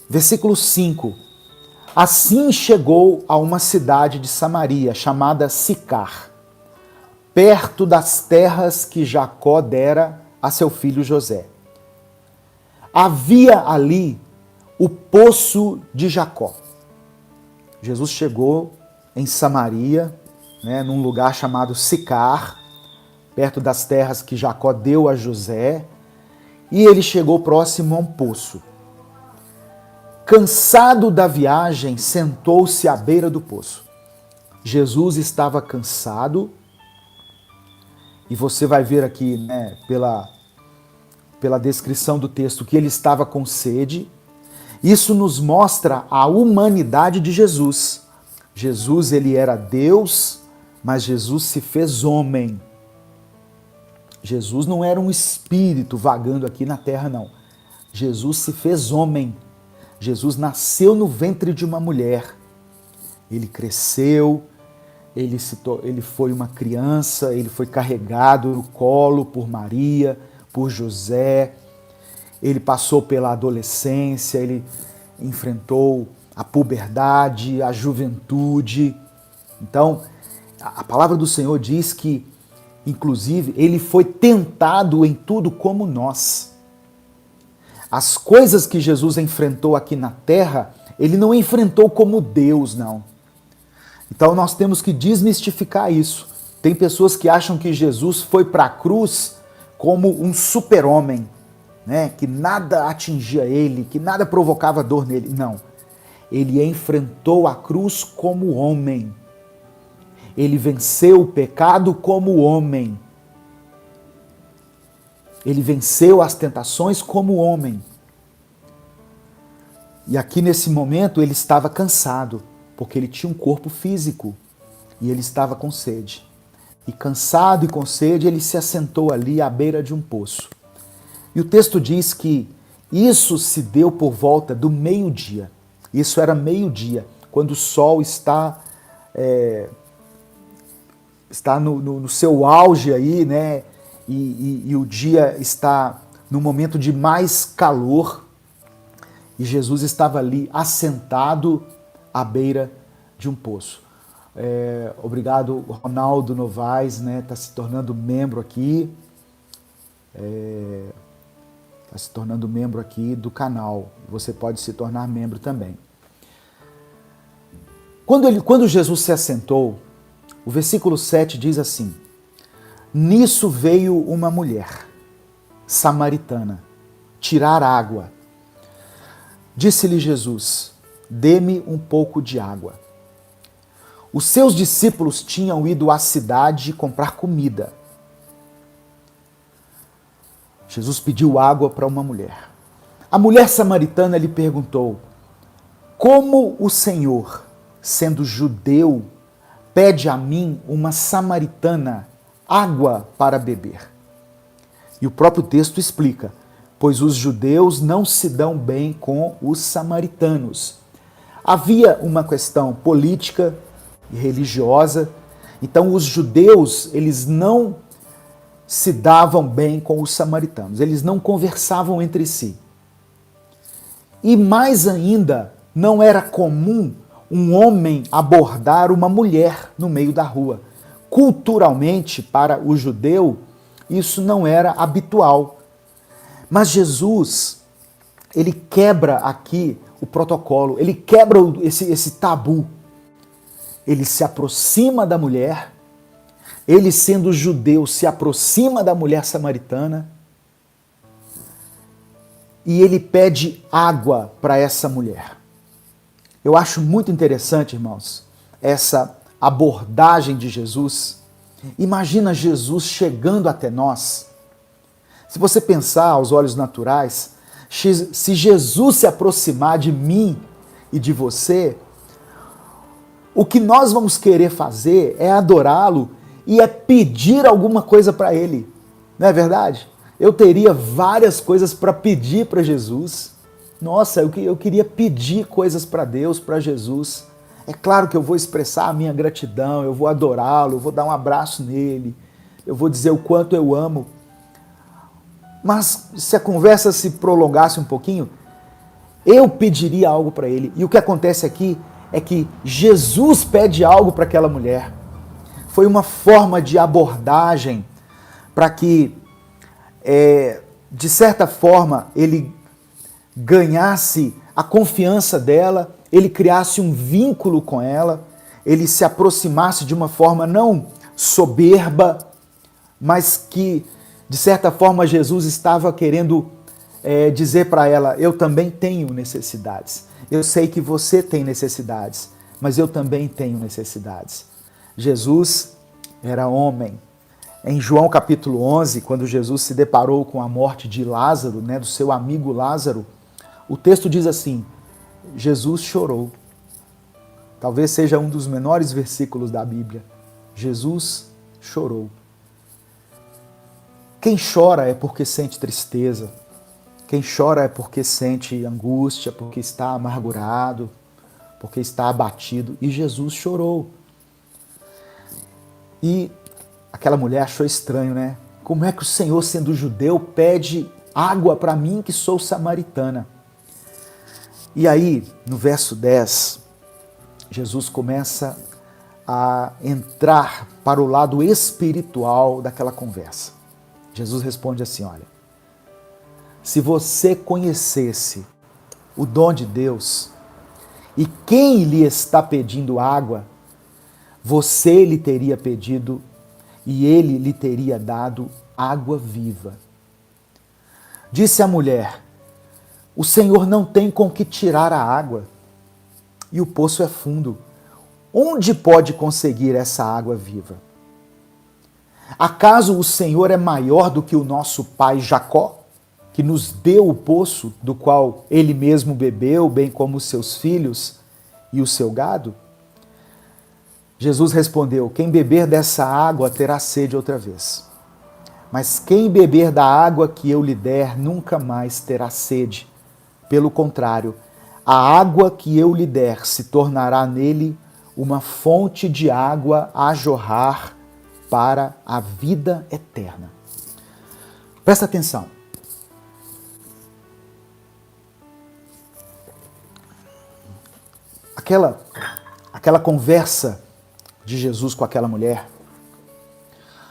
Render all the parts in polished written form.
Versículo 5. Assim chegou a uma cidade de Samaria, chamada Sicar, perto das terras que Jacó dera a seu filho José. Havia ali o poço de Jacó. Jesus chegou em Samaria, num lugar chamado Sicar, perto das terras que Jacó deu a José, e ele chegou próximo a um poço. Cansado da viagem, sentou-se à beira do poço. Jesus estava cansado, e você vai ver aqui, pela descrição do texto, que ele estava com sede. Isso nos mostra a humanidade de Jesus. Jesus, ele era Deus, mas Jesus se fez homem. Jesus não era um espírito vagando aqui na terra, não. Jesus se fez homem. Jesus nasceu no ventre de uma mulher. Ele cresceu, ele foi uma criança, ele foi carregado no colo por Maria, por José. Ele passou pela adolescência, ele enfrentou a puberdade, a juventude. Então, a palavra do Senhor diz que, inclusive, ele foi tentado em tudo como nós. As coisas que Jesus enfrentou aqui na terra, ele não enfrentou como Deus, não. Então nós temos que desmistificar isso. Tem pessoas que acham que Jesus foi para a cruz como um super-homem, que nada atingia ele, que nada provocava dor nele. Não. Ele enfrentou a cruz como homem. Ele venceu o pecado como homem. Ele venceu as tentações como homem. E aqui nesse momento ele estava cansado, porque ele tinha um corpo físico e ele estava com sede. E cansado e com sede, ele se assentou ali à beira de um poço. E o texto diz que isso se deu por volta do meio-dia. Isso era meio-dia, quando o sol está no seu auge aí, e o dia está no momento de mais calor. E Jesus estava ali assentado à beira de um poço. Obrigado, Ronaldo Novaes, está se tornando membro aqui. Está se tornando membro aqui do canal. Você pode se tornar membro também. Quando Jesus se assentou, o versículo 7 diz assim: nisso veio uma mulher samaritana tirar água. Disse-lhe Jesus: dê-me um pouco de água. Os seus discípulos tinham ido à cidade comprar comida. Jesus pediu água para uma mulher. A mulher samaritana lhe perguntou: como o Senhor, sendo judeu, pede a mim, uma samaritana, água para beber? E o próprio texto explica: pois os judeus não se dão bem com os samaritanos. Havia uma questão política e religiosa, então os judeus, eles não se davam bem com os samaritanos, eles não conversavam entre si. E mais ainda, não era comum um homem abordar uma mulher no meio da rua. Culturalmente, para o judeu, isso não era habitual. Mas Jesus, ele quebra aqui o protocolo, ele quebra esse tabu. Ele se aproxima da mulher, ele sendo judeu se aproxima da mulher samaritana e ele pede água para essa mulher. Eu acho muito interessante, irmãos, essa abordagem de Jesus. Imagina Jesus chegando até nós. Se você pensar aos olhos naturais, se Jesus se aproximar de mim e de você, o que nós vamos querer fazer é adorá-lo e é pedir alguma coisa para ele. Não é verdade? Eu teria várias coisas para pedir para Jesus. Nossa, eu queria pedir coisas para Deus, para Jesus. É claro que eu vou expressar a minha gratidão, eu vou adorá-lo, eu vou dar um abraço nele, eu vou dizer o quanto eu amo. Mas se a conversa se prolongasse um pouquinho, eu pediria algo para ele. E o que acontece aqui é que Jesus pede algo para aquela mulher. Foi uma forma de abordagem para que, de certa forma, ele ganhasse a confiança dela, ele criasse um vínculo com ela, ele se aproximasse de uma forma não soberba, mas que, de certa forma, Jesus estava querendo dizer para ela: eu também tenho necessidades. Eu sei que você tem necessidades, mas eu também tenho necessidades. Jesus era homem. Em João capítulo 11, quando Jesus se deparou com a morte de Lázaro, do seu amigo Lázaro, o texto diz assim: Jesus chorou. Talvez seja um dos menores versículos da Bíblia. Jesus chorou. Quem chora é porque sente tristeza. Quem chora é porque sente angústia, porque está amargurado, porque está abatido. E Jesus chorou. E aquela mulher achou estranho, né? Como é que o Senhor, sendo judeu, pede água para mim que sou samaritana? E aí, no verso 10, Jesus começa a entrar para o lado espiritual daquela conversa. Jesus responde assim: olha, se você conhecesse o dom de Deus e quem lhe está pedindo água, você lhe teria pedido e ele lhe teria dado água viva. Disse a mulher: o Senhor não tem com que tirar a água e o poço é fundo. Onde pode conseguir essa água viva? Acaso o Senhor é maior do que o nosso pai Jacó, que nos deu o poço do qual ele mesmo bebeu, bem como os seus filhos e o seu gado? Jesus respondeu: quem beber dessa água terá sede outra vez. Mas quem beber da água que eu lhe der nunca mais terá sede. Pelo contrário, a água que eu lhe der se tornará nele uma fonte de água a jorrar para a vida eterna. Presta atenção. Aquela conversa de Jesus com aquela mulher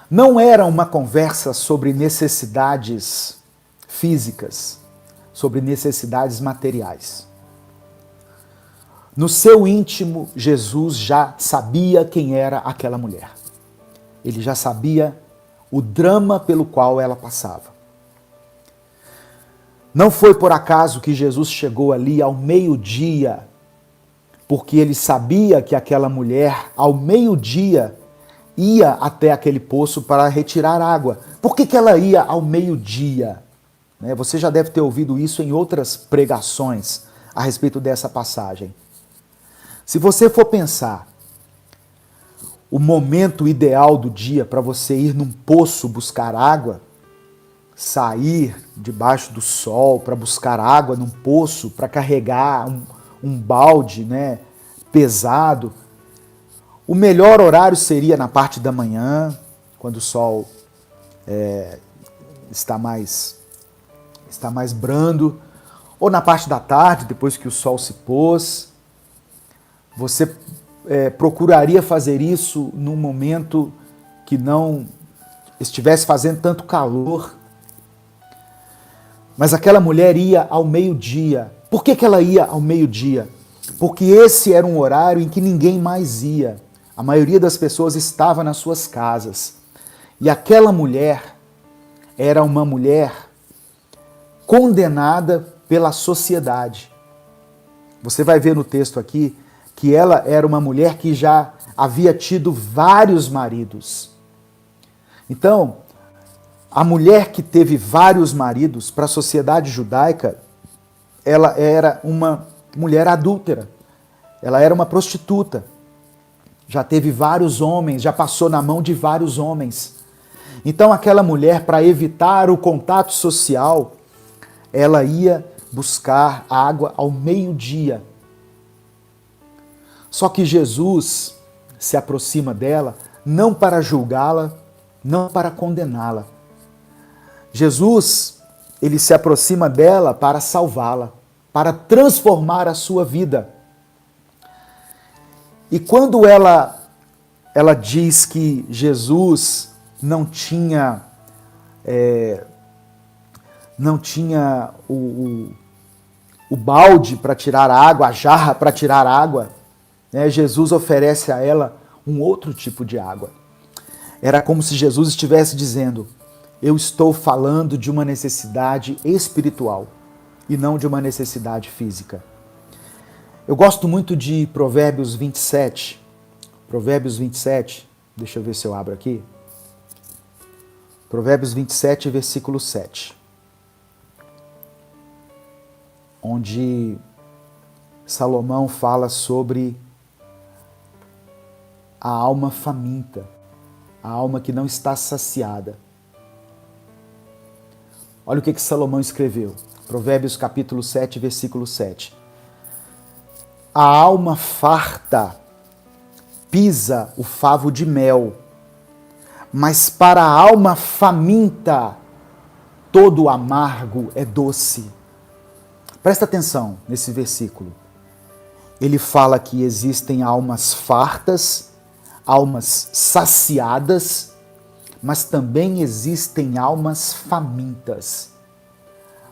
não era uma conversa sobre necessidades físicas, sobre necessidades materiais. No seu íntimo, Jesus já sabia quem era aquela mulher. Ele já sabia o drama pelo qual ela passava. Não foi por acaso que Jesus chegou ali ao meio-dia, porque ele sabia que aquela mulher, ao meio-dia, ia até aquele poço para retirar água. Por que ela ia ao meio-dia? Você já deve ter ouvido isso em outras pregações a respeito dessa passagem. Se você for pensar, o momento ideal do dia para você ir num poço buscar água, sair debaixo do sol para buscar água num poço, para carregar um balde pesado, o melhor horário seria na parte da manhã, quando o sol está mais brando, ou na parte da tarde, depois que o sol se pôs. Você procuraria fazer isso num momento que não estivesse fazendo tanto calor. Mas aquela mulher ia ao meio-dia. Por que ela ia ao meio-dia? Porque esse era um horário em que ninguém mais ia. A maioria das pessoas estava nas suas casas. E aquela mulher era uma mulher condenada pela sociedade. Você vai ver no texto aqui que ela era uma mulher que já havia tido vários maridos. Então, a mulher que teve vários maridos, para a sociedade judaica, ela era uma mulher adúltera. Ela era uma prostituta. Já teve vários homens, já passou na mão de vários homens. Então, aquela mulher, para evitar o contato social, ela ia buscar água ao meio-dia. Só que Jesus se aproxima dela não para julgá-la, não para condená-la. Jesus, ele se aproxima dela para salvá-la. para transformar a sua vida. E quando ela diz que Jesus não tinha o balde para tirar a água, a jarra para tirar a água, né? Jesus oferece a ela um outro tipo de água. Era como se Jesus estivesse dizendo: eu estou falando de uma necessidade espiritual e não de uma necessidade física. Eu gosto muito de Provérbios 27. Provérbios 27, deixa eu ver se eu abro aqui. Provérbios 27, versículo 7. Onde Salomão fala sobre a alma faminta, a alma que não está saciada. Olha o que Salomão escreveu. Provérbios capítulo 7, versículo 7. A alma farta pisa o favo de mel, mas para a alma faminta todo amargo é doce. Presta atenção nesse versículo. Ele fala que existem almas fartas, almas saciadas, mas também existem almas famintas.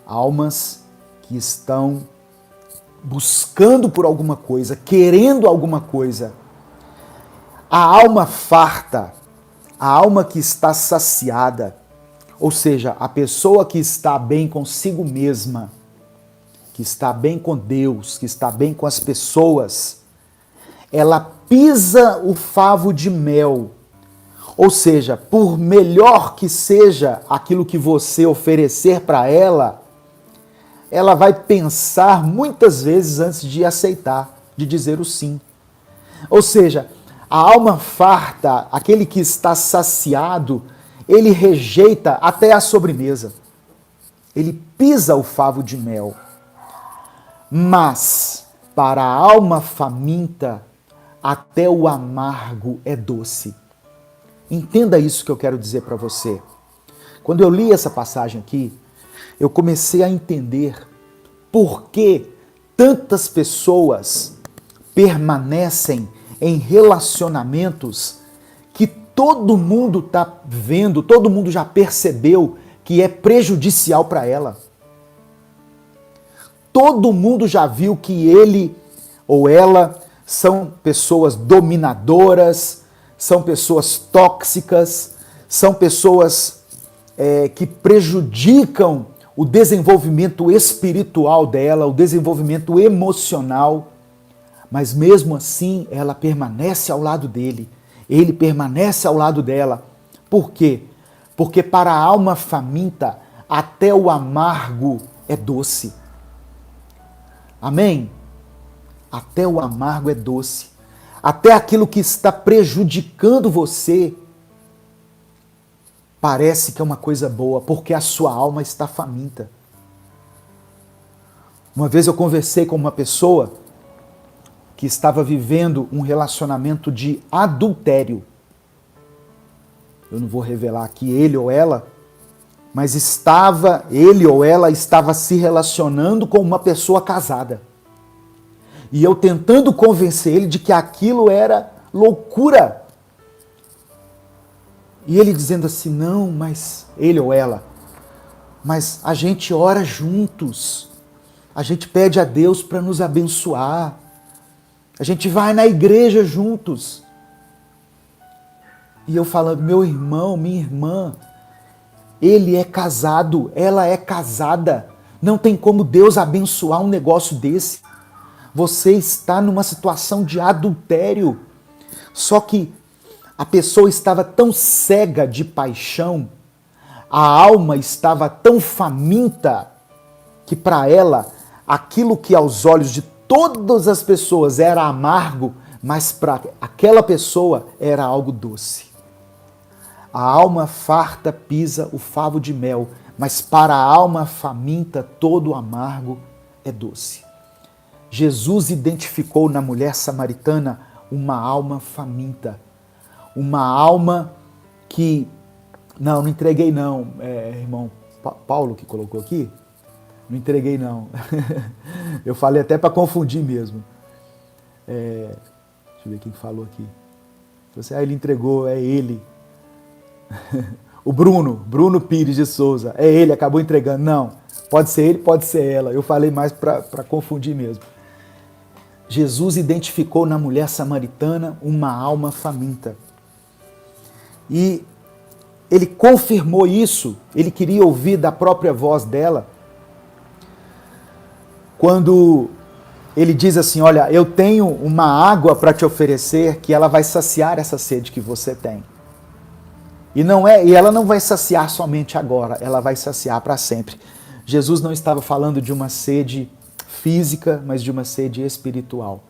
Almas que estão buscando por alguma coisa, querendo alguma coisa. A alma farta, a alma que está saciada, ou seja, a pessoa que está bem consigo mesma, que está bem com Deus, que está bem com as pessoas, ela pisa o favo de mel. Ou seja, por melhor que seja aquilo que você oferecer para ela, ela vai pensar muitas vezes antes de aceitar, de dizer o sim. Ou seja, a alma farta, aquele que está saciado, ele rejeita até a sobremesa. Ele pisa o favo de mel. Mas, para a alma faminta, até o amargo é doce. Entenda isso que eu quero dizer para você. Quando eu li essa passagem aqui, eu comecei a entender por que tantas pessoas permanecem em relacionamentos que todo mundo está vendo, todo mundo já percebeu que é prejudicial para ela. Todo mundo já viu que ele ou ela são pessoas dominadoras, são pessoas tóxicas, são pessoas que prejudicam o desenvolvimento espiritual dela, o desenvolvimento emocional, mas mesmo assim ela permanece ao lado dele, ele permanece ao lado dela. Por quê? Porque para a alma faminta, até o amargo é doce. Amém? Até o amargo é doce. Até aquilo que está prejudicando você parece que é uma coisa boa, porque a sua alma está faminta. Uma vez eu conversei com uma pessoa que estava vivendo um relacionamento de adultério. Eu não vou revelar aqui ele ou ela, mas ele ou ela estava se relacionando com uma pessoa casada. E eu tentando convencer ele de que aquilo era loucura. E ele dizendo assim, não, mas ele ou ela, mas a gente ora juntos, a gente pede a Deus para nos abençoar, a gente vai na igreja juntos. E eu falando, meu irmão, minha irmã, ele é casado, ela é casada, não tem como Deus abençoar um negócio desse. Você está numa situação de adultério. Só que a pessoa estava tão cega de paixão, a alma estava tão faminta, que para ela, aquilo que aos olhos de todas as pessoas era amargo, mas para aquela pessoa era algo doce. A alma farta pisa o favo de mel, mas para a alma faminta todo amargo é doce. Jesus identificou na mulher samaritana uma alma faminta, uma alma que... Não entreguei não, irmão Paulo que colocou aqui? Não entreguei não. Eu falei até para confundir mesmo. Deixa eu ver quem falou aqui. Você, ele entregou, é ele. O Bruno Pires de Souza, é ele, acabou entregando. Não, pode ser ele, pode ser ela. Eu falei mais para confundir mesmo. Jesus identificou na mulher samaritana uma alma faminta. E ele confirmou isso, ele queria ouvir da própria voz dela, quando ele diz assim, olha, eu tenho uma água para te oferecer que ela vai saciar essa sede que você tem. E ela não vai saciar somente agora, ela vai saciar para sempre. Jesus não estava falando de uma sede física, mas de uma sede espiritual.